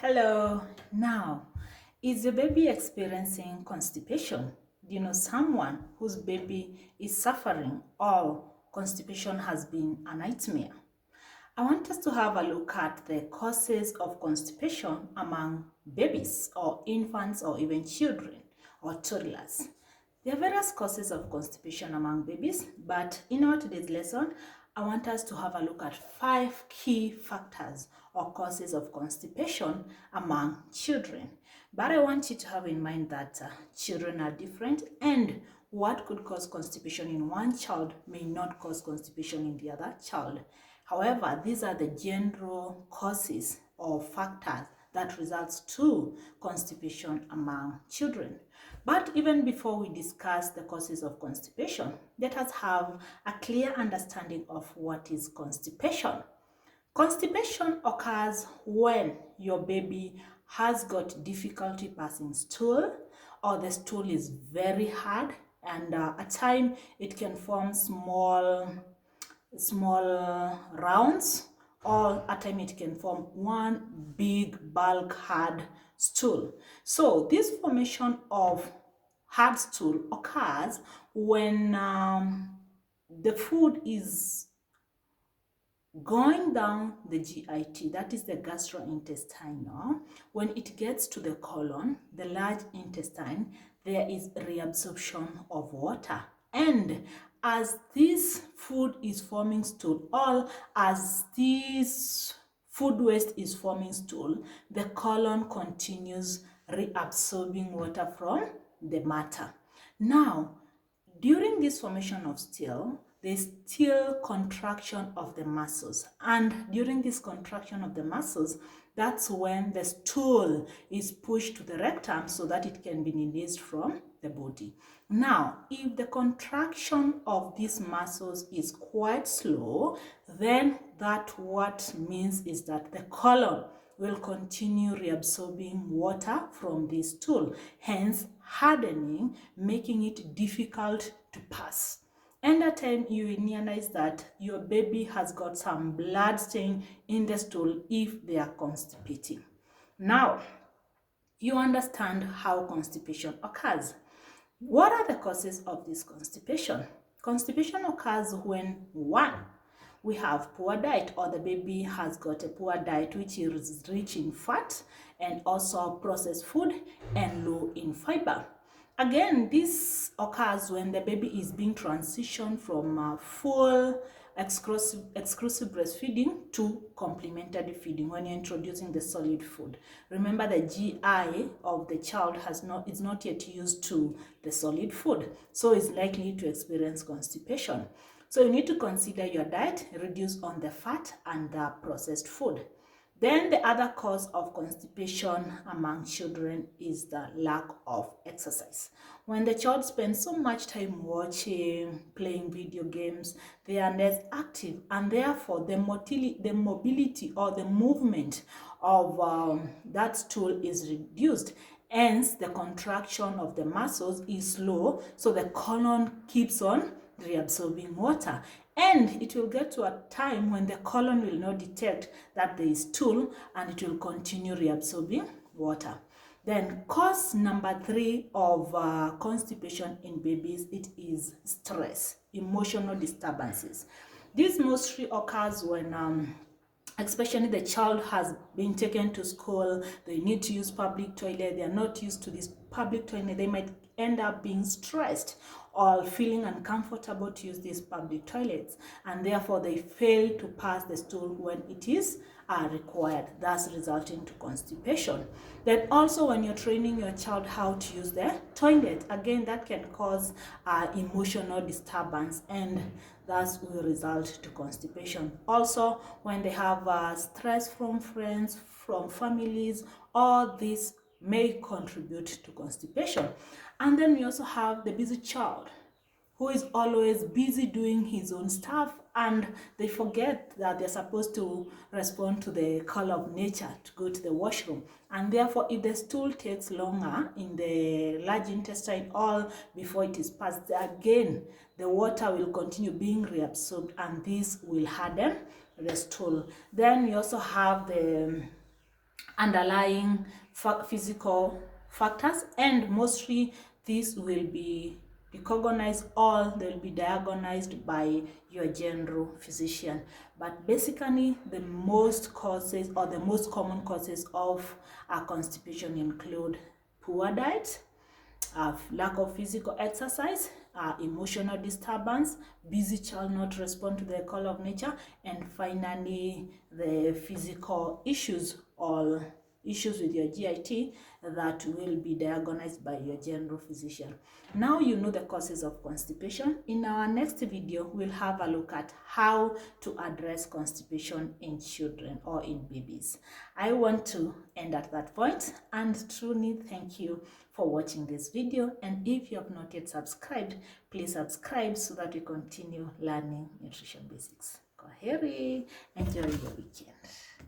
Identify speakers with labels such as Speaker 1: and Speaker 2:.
Speaker 1: Hello. Now, is your baby experiencing constipation? Do you know someone whose baby is suffering or constipation has been a nightmare? I want us to have a look at the causes of constipation among babies or infants or even children or toddlers. There are various causes of constipation among babies, but in our today's lesson, I want us to have a look at 5 key factors or causes of constipation among children. But I want you to have in mind that children are different, and what could cause constipation in one child may not cause constipation in the other child. However, these are the general causes or factors that results to constipation among children. But even before we discuss the causes of constipation, let us have a clear understanding of what is constipation. Constipation occurs when your baby has got difficulty passing stool, or the stool is very hard, and at times it can form small rounds, or at times it can form one big bulk hard stool. So this formation of hard stool occurs when the food is going down the GIT, that is the gastrointestinal. When it gets to the colon, the large intestine, there is reabsorption of water. And as this food is forming stool, or as this food waste is forming stool, the colon continues reabsorbing water from the matter. Now, during this formation of stool, there's still contraction of the muscles, and during this contraction of the muscles, that's when the stool is pushed to the rectum so that it can be released from the body. Now, if the contraction of these muscles is quite slow, then that what means is that the colon will continue reabsorbing water from this stool, hence hardening, making it difficult to pass. And at time you will realize that your baby has got some blood stain in the stool if they are constipating. Now, you understand how constipation occurs. What are the causes of this constipation? Constipation occurs when, one, we have poor diet, or the baby has got a poor diet which is rich in fat and also processed food and low in fiber. Again, this occurs when the baby is being transitioned from full exclusive breastfeeding to complementary feeding, when you're introducing the solid food. Remember, the GI of the child is not yet used to the solid food, so it's likely to experience constipation. So you need to consider your diet, reduce on the fat and the processed food. Then the other cause of constipation among children is the lack of exercise. When the child spends so much time watching, playing video games, they are less active, and therefore the mobility or the movement of that stool is reduced. Hence, the contraction of the muscles is slow, so the colon keeps on reabsorbing water, and it will get to a time when the colon will not detect that there is stool, and it will continue reabsorbing water. Then cause number 3 of constipation in babies, it is stress, emotional disturbances. This mostly occurs when especially the child has been taken to school, they need to use public toilet, they are not used to this public toilet, they might end up being stressed or feeling uncomfortable to use these public toilets, and therefore they fail to pass the stool when it is required, thus resulting to constipation. Then also, when you're training your child how to use the toilet, again that can cause emotional disturbance, and thus will result to constipation. Also, when they have stress from friends, from families, all this may contribute to constipation. And then we also have the busy child who is always busy doing his own stuff, and they forget that they're supposed to respond to the call of nature to go to the washroom. And therefore, if the stool takes longer in the large intestine or before it is passed, again, the water will continue being reabsorbed, and this will harden the stool. Then we also have the underlying physical factors, and mostly these will be recognized or they'll be diagnosed by your general physician. But basically the most causes or the most common causes of constipation include poor diet, lack of physical exercise, emotional disturbance, busy child not respond to the call of nature, and finally the physical issues or issues with your GIT that will be diagnosed by your general physician. Now you know the causes of constipation. In our next video, we'll have a look at how to address constipation in children or in babies. I want to end at that point and truly thank you for watching this video, and if you have not yet subscribed, please subscribe so that we continue learning nutrition basics. Kwaheri, enjoy your weekend.